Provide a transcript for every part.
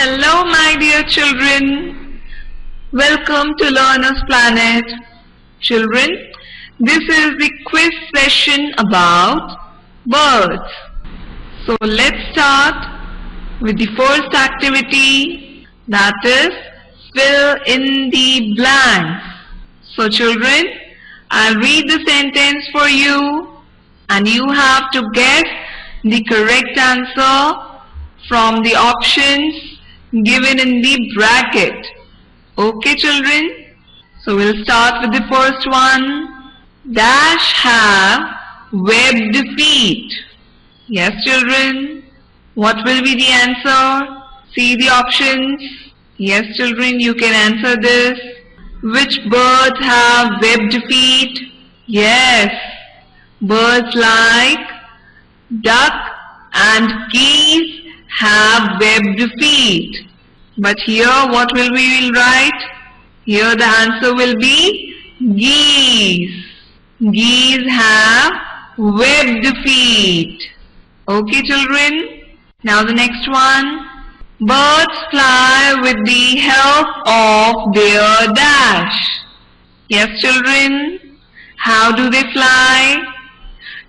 Hello, my dear children. Welcome to Learner's Planet. Children, this is the quiz session about birds. So let's start with the first activity, that is fill in the blanks. So children, I'll read the sentence for you and you have to guess the correct answer from the options given in the bracket. Okay children, so we'll start with the first one. Dash have webbed feet. Yes children, what will be the answer? See the options. Yes children, you can answer this. Which birds have webbed feet? Yes, birds like duck and geese have webbed feet. But here what will we write? Here the answer will be geese. Geese have webbed feet. Okay children. Now the next one. Birds fly with the help of their dash. Yes children. How do they fly?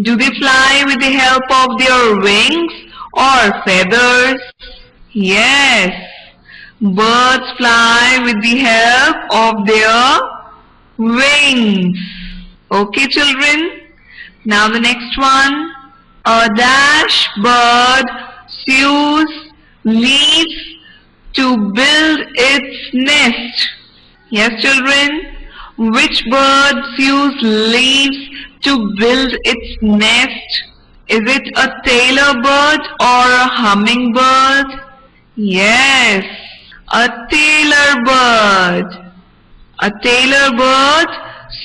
Do they fly with the help of their wings or feathers? Yes, birds fly with the help of their wings. Okay children, now the next one. A dash bird sews leaves to build its nest. Yes children, which bird sews leaves to build its nest? Is it a tailor bird or a hummingbird? Yes, a tailor bird. A tailor bird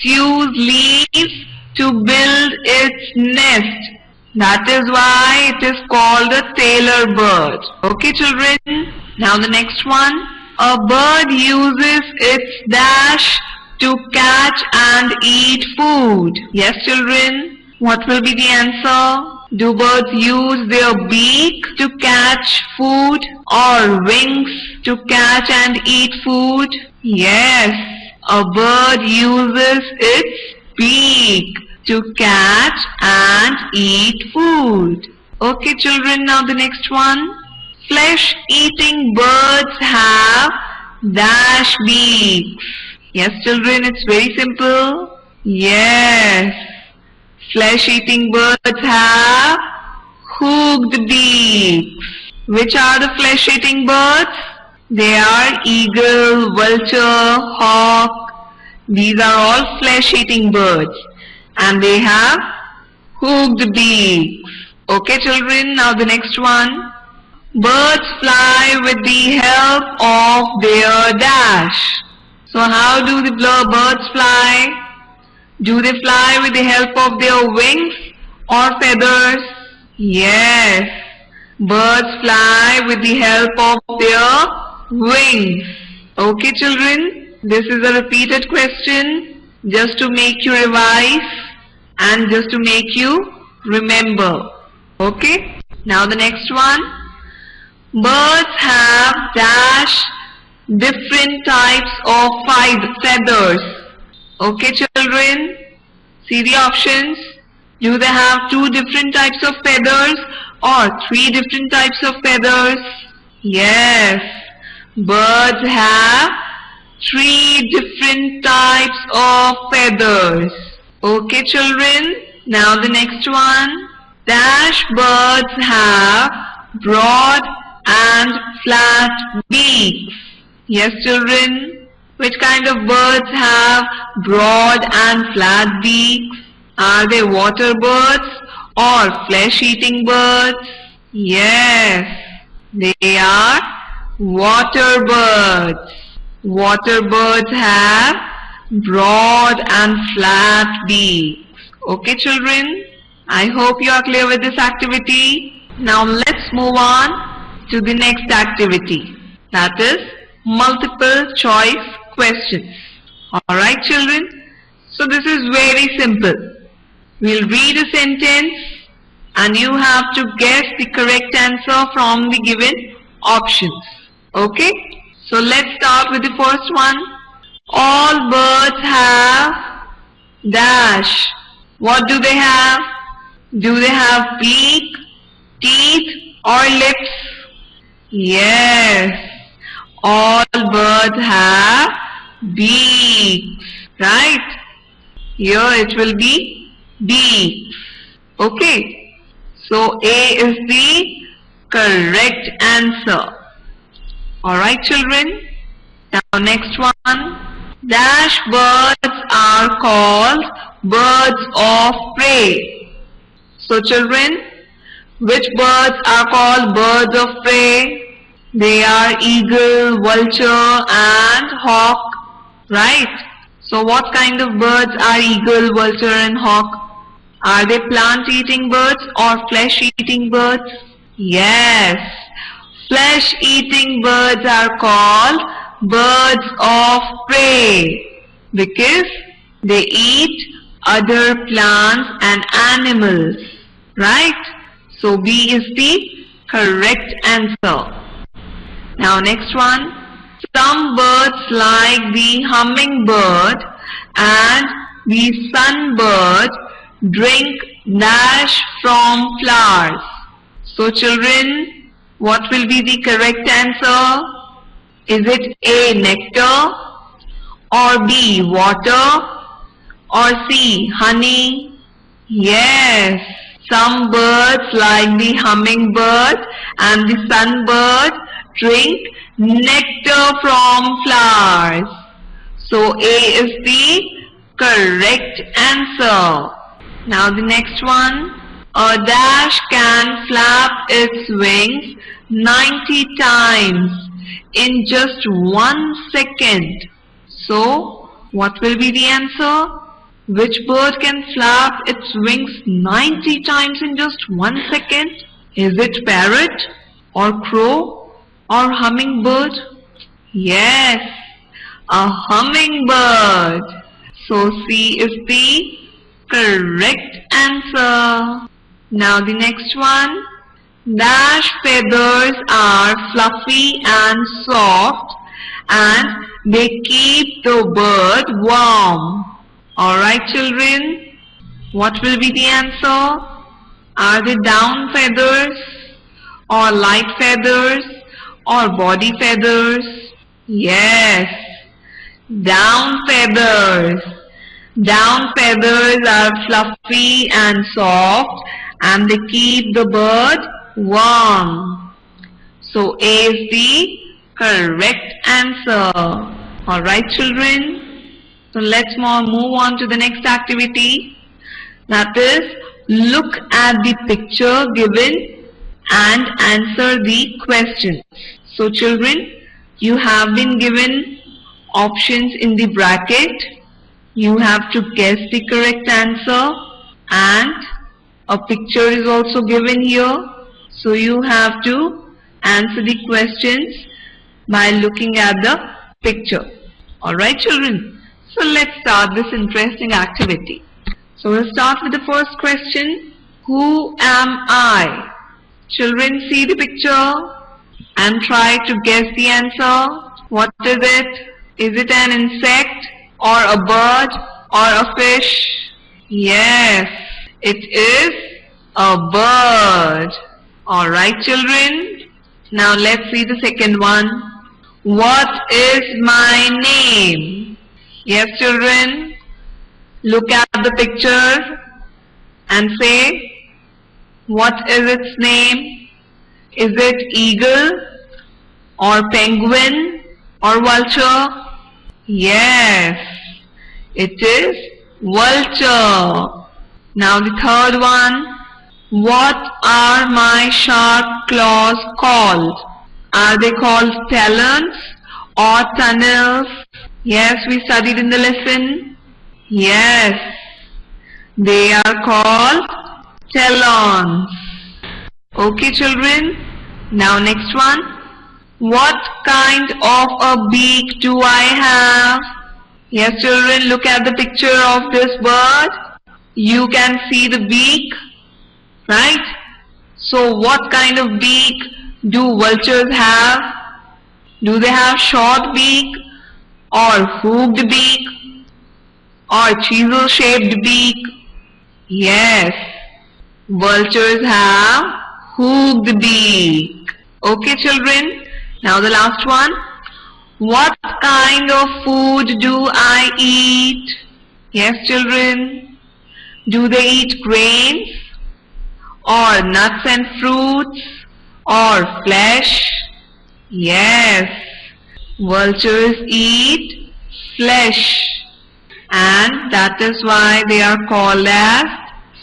sews leaves to build its nest. That is why it is called a tailor bird. Okay children, now the next one. A bird uses its dash to catch and eat food. Yes children, what will be the answer? Do birds use their beak to catch food or wings to catch and eat food? Yes, a bird uses its beak to catch and eat food. Okay children, now the next one. Flesh-eating birds have dash beaks. Yes children, it's very simple. Yes, flesh-eating birds have hooked beaks. Which are the flesh-eating birds? They are eagle, vulture, hawk. These are all flesh-eating birds and they have hooked beaks. Okay children, now the next one. Birds fly with the help of their dash. So how do the birds fly? Do they fly with the help of their wings or feathers? Yes, birds fly with the help of their wings. Okay children, this is a repeated question just to make you revise and just to make you remember. Okay, now the next one. Birds have dash different types of feathers. Okay children, see the options. Do they have 2 different types of feathers or 3 different types of feathers? Yes, birds have 3 different types of feathers. Okay children, now the next one. Dash birds have broad and flat beaks. Yes children, which kind of birds have broad and flat beaks? Are they water birds or flesh-eating birds? Yes, they are water birds. Water birds have broad and flat beaks. Okay children, I hope you are clear with this activity. Now let's move on to the next activity, that is multiple choice questions. Alright children, so this is very simple. We'll read a sentence and you have to guess the correct answer from the given options. Okay, so let's start with the first one. All birds have dash. What do they have? Do they have beak, teeth or lips? Yes, all birds have beaks, right? Here it will be beaks. Okay, so A is the correct answer. Alright children, now next one. Dash birds are called birds of prey. So children, which birds are called birds of prey? They are eagle, vulture and hawk, right? So what kind of birds are eagle, vulture and hawk? Are they plant-eating birds or flesh-eating birds? Yes, flesh-eating birds are called birds of prey because they eat other plants and animals, right? So B is the correct answer. Now next one. Some birds like the hummingbird and the sunbird drink dash from flowers. So children, what will be the correct answer? Is it A, nectar, or B, water, or C, honey? Yes, some birds like the hummingbird and the sunbird drink nectar from flowers. So A is the correct answer. Now the next one. A dash can flap its wings 90 times in just 1 second. So what will be the answer? Which bird can flap its wings 90 times in just 1 second? Is it parrot or crow or hummingbird? Yes, a hummingbird. So C is the correct answer. Now the next one. Dash feathers are fluffy and soft and they keep the bird warm. Alright children, what will be the answer? Are they down feathers or light feathers or body feathers? Yes, down feathers. Down feathers are fluffy and soft and they keep the bird warm. So A is the correct answer. Alright children, so let's move on to the next activity. That is, look at the picture given and answer the questions. So children, you have been given options in the bracket. You have to guess the correct answer and a picture is also given here. So you have to answer the questions by looking at the picture. Alright children, so let's start this interesting activity. So we'll start with the first question. Who am I? Children, see the picture and try to guess the answer. What is it? Is it an insect or a bird or a fish? Yes, it is a bird. Alright children, now let's see the second one. What is my name? Yes children, look at the picture and say, what is its name? Is it eagle or penguin or vulture? Yes, it is vulture. Now the third one. What are my sharp claws called? Are they called talons or tunnels? Yes, we studied in the lesson. Yes, they are called talons. Okay children, now next one. What kind of a beak do I have? Yes children, look at the picture of this bird. You can see the beak, right? So what kind of beak do vultures have? Do they have short beak or hooked beak or chisel-shaped beak? Yes, vultures have hooked beak. Okay, children. Now the last one. What kind of food do I eat? Yes, children. Do they eat grains or nuts and fruits or flesh? Yes, vultures eat flesh, and that is why they are called as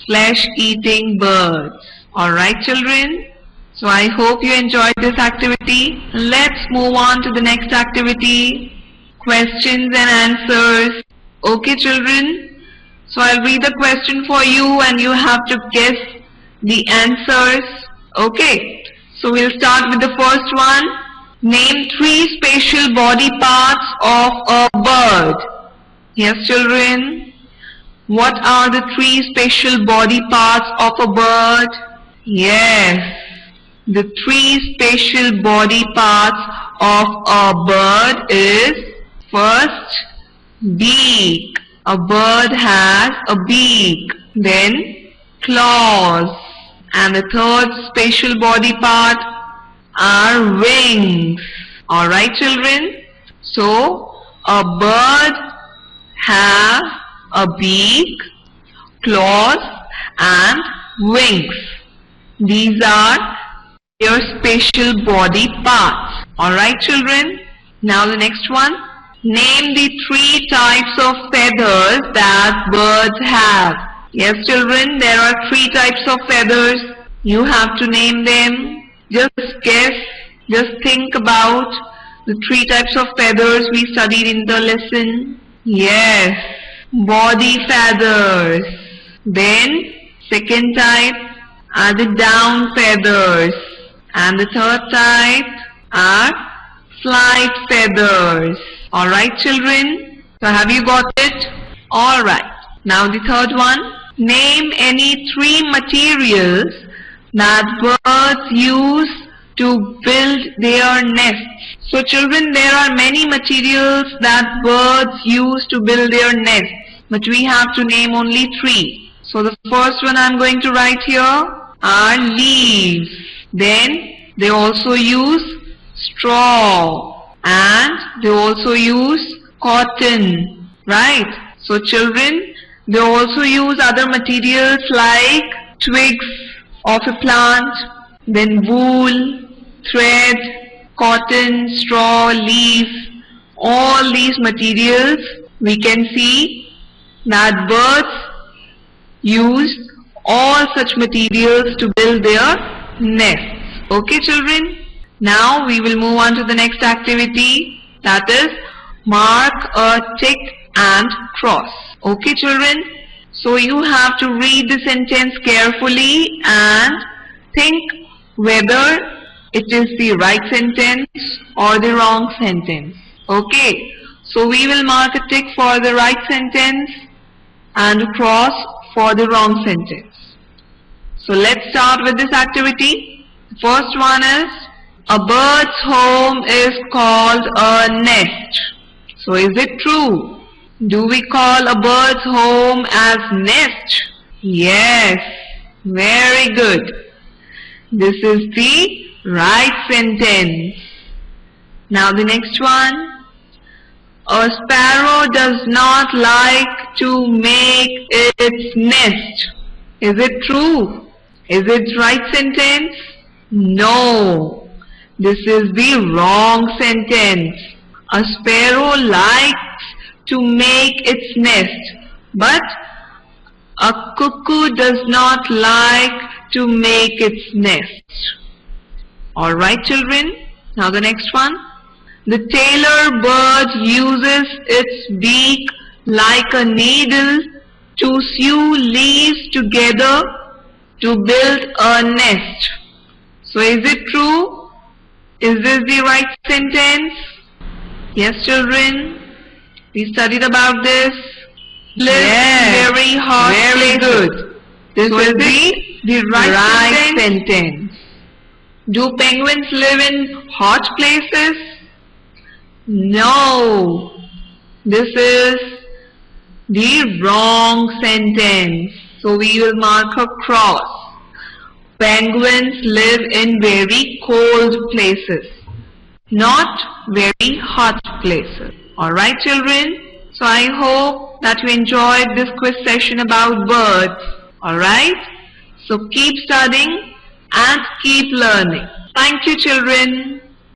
flesh-eating birds. Alright, children? So I hope you enjoyed this activity. Let's move on to the next activity. Questions and answers. Okay, children? So I'll read the question for you and you have to guess the answers. Okay? So we'll start with the first one. Name 3 special body parts of a bird. Yes, children? What are the 3 special body parts of a bird? Yes. The 3 special body parts of a bird is first, beak. A bird has a beak. Then claws. And the third special body part are wings. Alright, children? So a bird has a beak, claws and wings. These are their special body parts. Alright, children? Now the next one. Name the 3 types of feathers that birds have. Yes, children, there are 3 types of feathers. You have to name them. Just guess, just think about the 3 types of feathers we studied in the lesson. Yes, body feathers. Then, second type are the down feathers. And the third type are flight feathers. Alright, children? So have you got it? Alright. Now the third one. Name any 3 materials that birds use to build their nests. So children, there are many materials that birds use to build their nests. But we have to name only 3. So the first one I'm going to write here are leaves. Then they also use straw and they also use cotton, right? So children, they also use other materials like twigs of a plant, then wool, thread, cotton, straw, leaf. All these materials we can see that birds use all such materials to build their nests. Okay, children? Now we will move on to the next activity, that is mark a tick and cross. Okay, children? So you have to read the sentence carefully and think whether it is the right sentence or the wrong sentence. Okay? So we will mark a tick for the right sentence and a cross for the wrong sentence. So let's start with this activity. The first one is, a bird's home is called a nest. So is it true? Do we call a bird's home as nest? Yes, very good. This is the right sentence. Now the next one. A sparrow does not like to make its nest. Is it true? Is it right sentence? No. This is the wrong sentence. A sparrow likes to make its nest, but a cuckoo does not like to make its nest. Alright, children? Now the next one. The tailor bird uses its beak like a needle to sew leaves together to build a nest. So is it true? Is this the right sentence? Yes, children? We studied about this. Yes, very hot. Very good. This is the right sentence. Do penguins live in hot places? No, this is the wrong sentence. So we will mark a cross. Penguins live in very cold places, not very hot places. Alright children, so I hope that you enjoyed this quiz session about birds. Alright, so keep studying and keep learning. Thank you children.